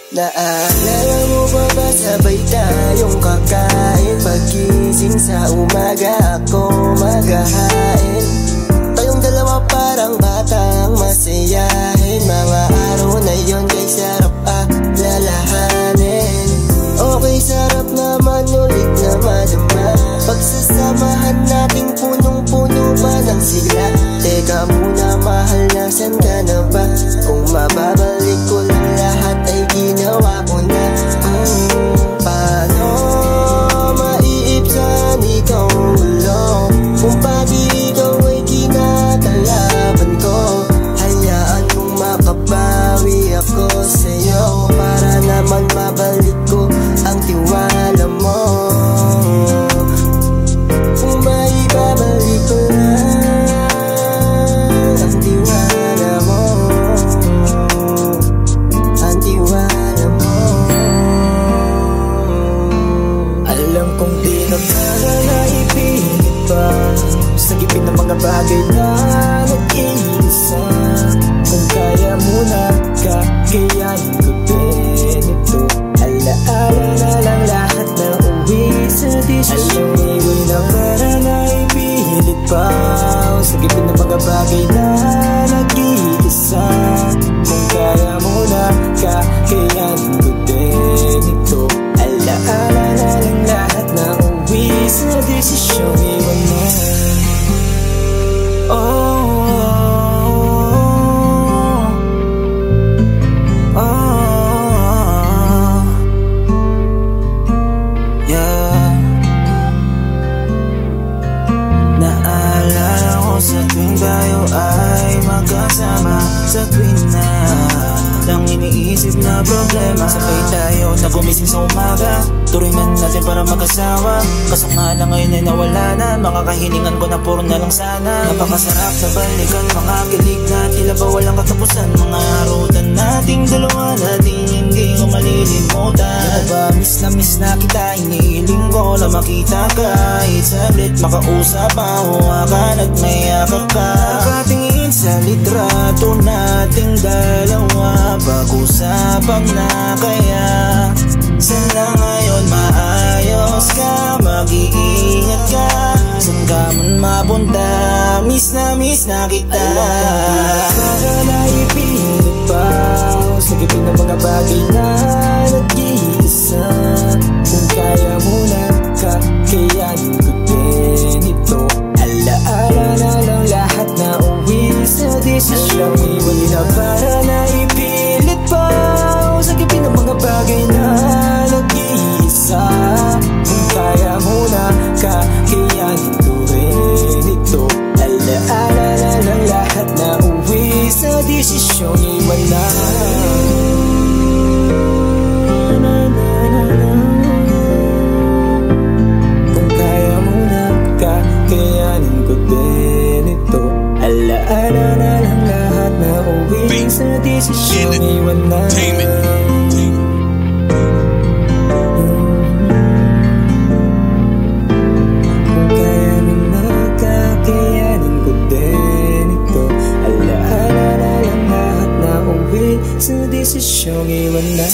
Naalala mo ba sabay tayong kakain? Pagkising sa umaga ako maghahain. Tayong dalawa parang batang masayahin. Mga araw na yon kay sarap lalahanin. Okay, sarap naman ulit na madama. Pagsasamahan nating punong-puno pa ng sigla. Teka muna mahal, nasan ka na ba? Kung mababalik ko lang lahat ay ginawa ko na. Paano maiibsan ikaw ulo? Kung pati ikaw ay kinakalaban ko, hayaan mong mapapawi ako sa'yo. Para naman mabalik ko ang tiwala mo. Kung maibabalik ko lang ang tiwala mo, ang tiwala mo. Alam kong di na para na ipilit pa sa gipin ng mga bagay na nag-iisa. Kung kaya mo na kakayanin ko din ito. Alaala na lang lahat na uwi sa desisyon. Iway na para na ipilit pa sa gipin ng mga bagay na nag-iisa. Kung kaya mo na kakayanin ko din ito. Alaala na lang lahat na uwi sa desisyon. Iwan na. Sa tuwing tayo ay magkasama, sa tuwing na lang iniisip na problema. Sabay tayo na gumising sa umaga, tuloy man natin para mag-asawa. Kaso nga lang ngayon ay nawala na, mga kahilingan ko na puro na lang sana. Napakasarap na balikan, mga kilig na tila ba walang katapusan. Mga harutan nating dalawa, nating hindi ko malilimutan. Di ba miss na kita, iniiling ko na makita ka. Kahit saglit makausap, mahuwakan at mayakap ka. Nakatingin sa litrato nating dalawa, pag-usapang na kaya. Sana ngayon maayos ka, mag-iingat ka. Saan ka man mapunta, miss na kita. Para na ipilit pa sa gipin ng mga bagay na nag-iisa. Kung kaya mo na kakayanin ko din ito. Alaala na lang lahat na uwi sa desisyon. Iwan na para na ipilit pa sa gipin ng mga bagay na nag-iisa. Kung kaya mo na kakayanin ko rin ito. Alaala na lang lahat na uwi sa desisyon. Iwan na. Kung kaya mo na kakayanin ko din ito. Alaala na lang lahat na uwi sa desisyon. Iwan na. Kung kaya mo na kakayanin ko din ito. Alaala na lang lahat na uwi sa desisyon. Iwan na.